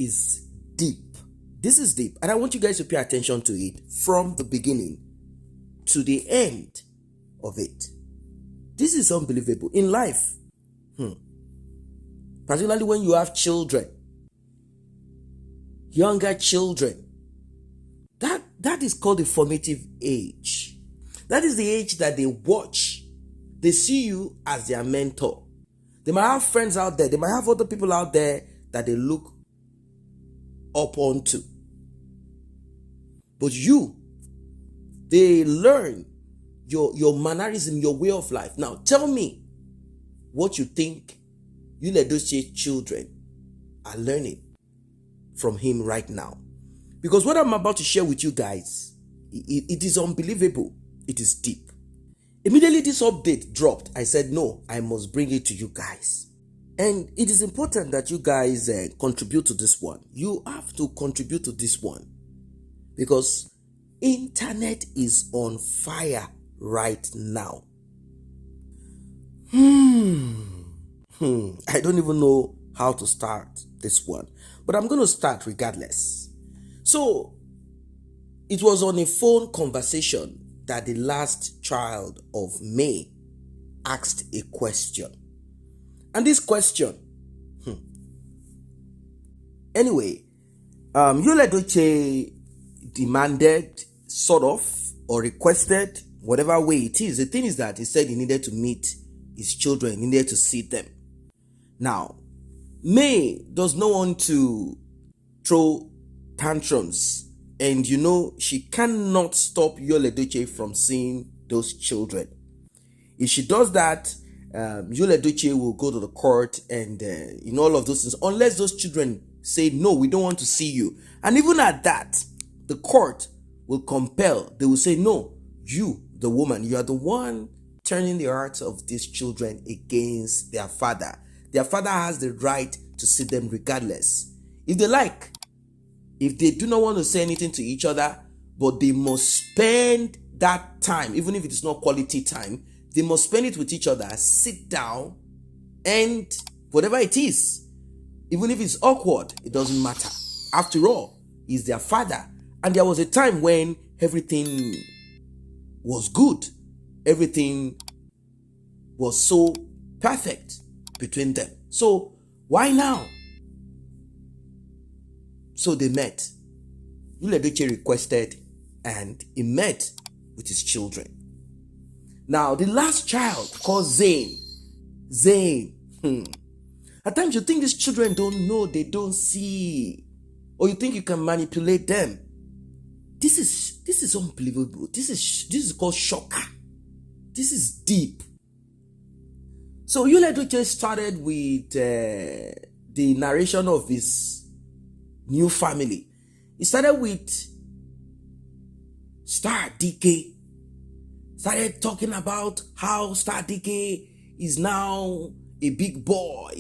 is deep. This is deep. And I want you guys to pay attention to it from the beginning to the end of it. This is unbelievable. In life, particularly when you have children, younger children, that is called the formative age. That is the age that they watch. They see you as their mentor. They might have friends out there. They might have other people out there that they look up onto. But they learn your mannerism, your way of life. Now, tell me what you think Edochie's children are learning from him right now. Because what I'm about to share with you guys, it is unbelievable. It is deep. Immediately this update dropped, I said, no, I must bring it to you guys. And it is important that you guys contribute to this one. You have to contribute to this one. Because internet is on fire right now. I don't even know how to start this one. But I'm going to start regardless. So, it was on a phone conversation that the last child of May asked a question. And this question, anyway, Edochie demanded, sort of, or requested, whatever way it is. The thing is that he said he needed to meet his children, he needed to see them. Now, May does not want to throw tantrums, and she cannot stop Edochie from seeing those children. If she does that, Edochie will go to the court and all of those things, unless those children say, no, we don't want to see you. And even at that, the court will compel. They will say, no, you, the woman, you are the one turning the hearts of these children against their father. Their father has the right to see them regardless. If they like, if they do not want to say anything to each other, but they must spend that time, even if it is not quality time, they must spend it with each other, sit down, and whatever it is, even if it's awkward, it doesn't matter. After all, he's their father. And there was a time when everything was good. Everything was so perfect between them. So, why now? So they met. Edochie requested and he met with his children. Now, the last child, called Zaine. At times you think these children don't know, they don't see. Or you think you can manipulate them. This is unbelievable. This is called shocker. This is deep. So Edochie started with the narration of his new family. He started with Star DK. Started talking about how Star DK is now a big boy.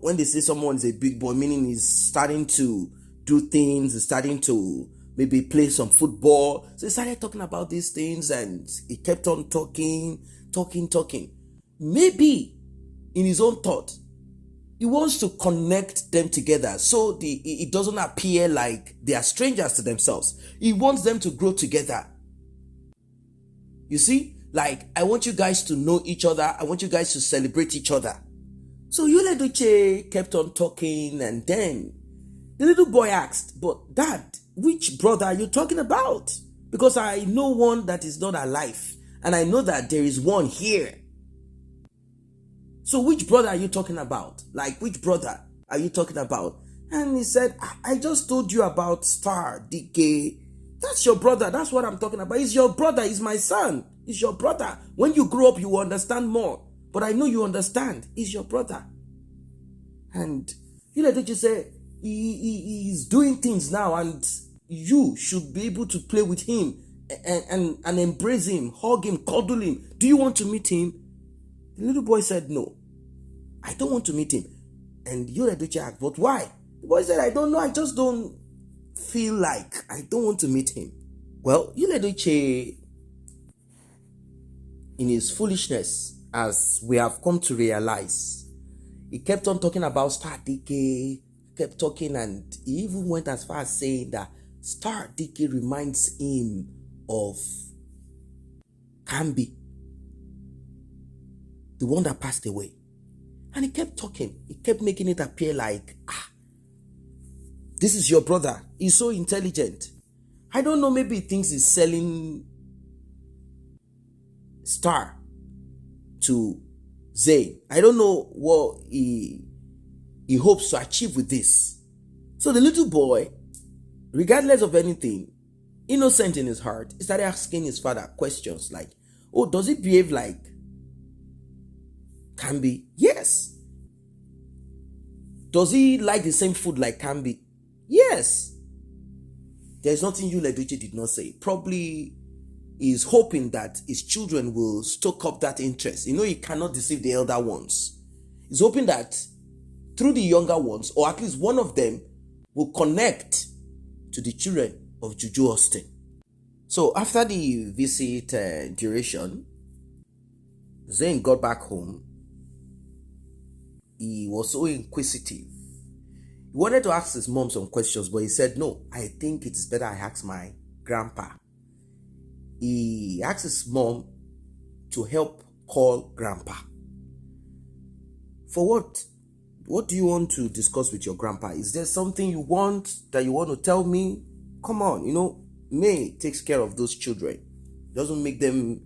When they say someone is a big boy, meaning he's starting to do things, he's starting to maybe play some football. So he started talking about these things and he kept on talking. Maybe in his own thought, he wants to connect them together so it doesn't appear like they are strangers to themselves. He wants them to grow together. You see? Like, I want you guys to know each other. I want you guys to celebrate each other. So Edochie kept on talking, and then the little boy asked, but Dad, which brother are you talking about? Because I know one that is not alive, and I know that there is one here. So which brother are you talking about? Like, which brother are you talking about? And he said, I just told you about Star DK. That's your brother. That's what I'm talking about. He's your brother. He's my son. He's your brother. When you grow up, you will understand more. But I know you understand. He's your brother. And Edochie said, he's doing things now, and you should be able to play with him and embrace him, hug him, cuddle him. Do you want to meet him? The little boy said, no, I don't want to meet him. And Edochie asked, but why? The boy said, I don't know. I just don't feel like, I don't want to meet him. Well, Edochie, in his foolishness, as we have come to realize, he kept on talking about Star DK, kept talking, and he even went as far as saying that Star DK reminds him of Kambi, the one that passed away. And he kept talking. He kept making it appear like, this is your brother. He's so intelligent. I don't know, maybe he thinks he's selling Star to Zaine. I don't know what he hopes to achieve with this. So the little boy, regardless of anything, innocent in his heart, he started asking his father questions like, oh, does he behave like Kambi? Yes. Does he like the same food like Kambi? Yes. There's nothing Edochie did not say. Probably is hoping that his children will stoke up that interest. He cannot deceive the elder ones. He's hoping that through the younger ones, or at least one of them, will connect to the children of Juju Austin. So after the visit duration, Zaine got back home. He was so inquisitive. He wanted to ask his mom some questions, but he said, no, I think it's better I ask my grandpa. He asked his mom to help call grandpa. For what? What do you want to discuss with your grandpa? Is there something you want to tell me? Come on, May takes care of those children. Doesn't make them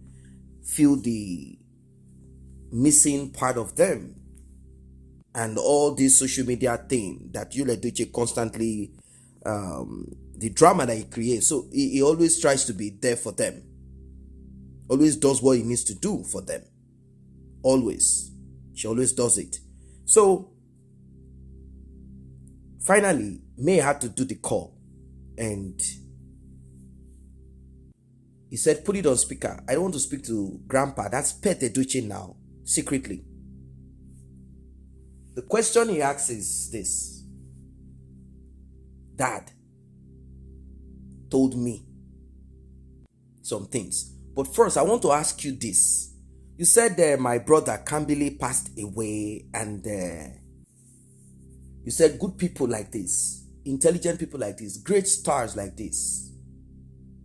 feel the missing part of them. And all this social media thing that Edochie constantly, the drama that he creates. So he always tries to be there for them. Always does what he needs to do for them. Always. She always does it. So, finally, May had to do the call. And he said, put it on speaker. I don't want to speak to grandpa. That's Pet Edochie now. Secretly. The question he asks is this. Dad told me some things. But first, I want to ask you this. You said my brother Kambili passed away, and you said good people like this, intelligent people like this, great stars like this,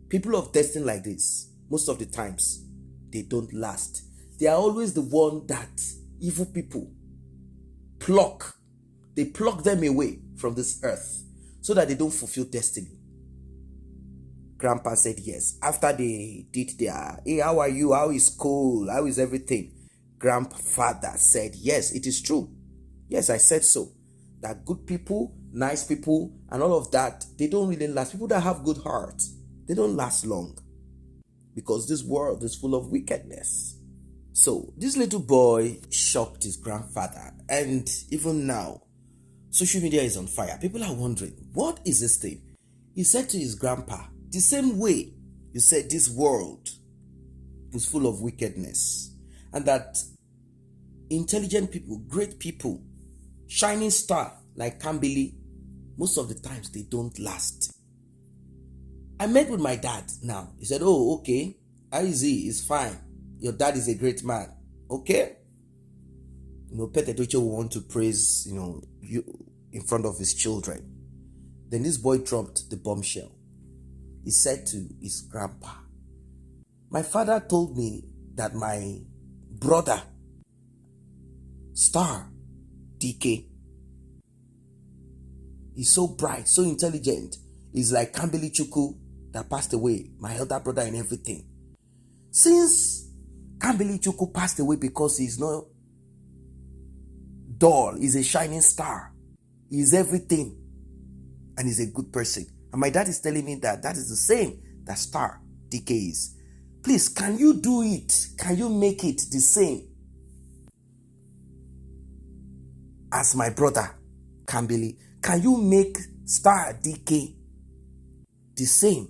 people of destiny like this, most of the times, they don't last. They are always the one that evil people pluck. They pluck them away from this earth so that they don't fulfill destiny. Grandpa said yes. After they did their, hey, how are you? How is school? How is everything? Grandfather said, yes, it is true. Yes, I said so. That good people, nice people, and all of that, they don't really last. People that have good hearts, they don't last long. Because this world is full of wickedness. So, this little boy shocked his grandfather. And even now, social media is on fire. People are wondering, what is this thing? He said to his grandpa, the same way you said this world is full of wickedness. And that intelligent people, great people, shining star like Kambili, most of the times they don't last. I met with my dad now. He said, oh, okay. How is he? He's fine. Your dad is a great man. Okay? Pet Edochie will want to praise, you in front of his children. Then this boy dropped the bombshell. He said to his grandpa, my father told me that my brother, Star DK, is so bright, so intelligent. He's like Kambili Chukwu that passed away, my elder brother and everything. Since Kambili Chukwu passed away because he's not dull, he's a shining star, he's everything, and he's a good person. And my dad is telling me that is the same that Star DK is. Please, can you do it? Can you make it the same as my brother Kambili? Can you make Star DK the same?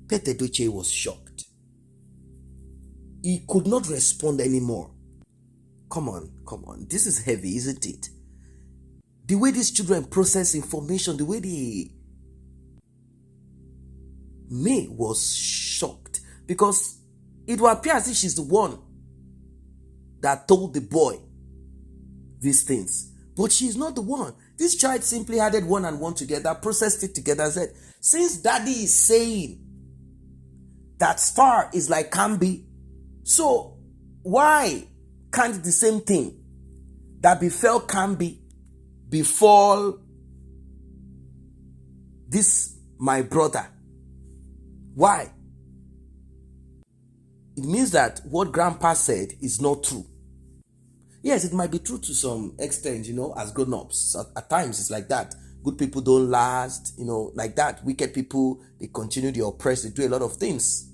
Pet Edochie was shocked. He could not respond anymore. Come on. This is heavy, isn't it? The way these children process information, the way they... May was shocked because it will appear as if she's the one that told the boy these things. But she's not the one. This child simply added one and one together, processed it together, and said, since daddy is saying that star is like can be, so why can't the same thing that befell can be befall this my brother? Why? It means that what grandpa said is not true. Yes, it might be true to some extent, as grown-ups. At times, it's like that. Good people don't last, like that. Wicked people, they continue, they oppress, they do a lot of things.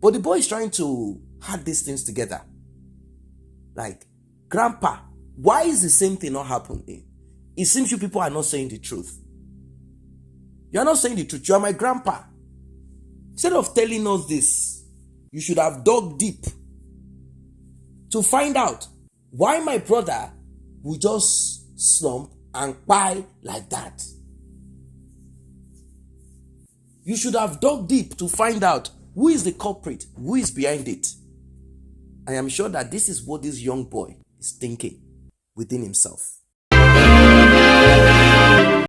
But the boy is trying to add these things together. Like, grandpa, why is the same thing not happening? It seems you people are not saying the truth. You are not saying the truth. You are my grandpa. Instead of telling us this, you should have dug deep to find out why my brother will just slump and cry like that. You should have dug deep to find out who is the culprit, who is behind it. I am sure that this is what this young boy is thinking within himself.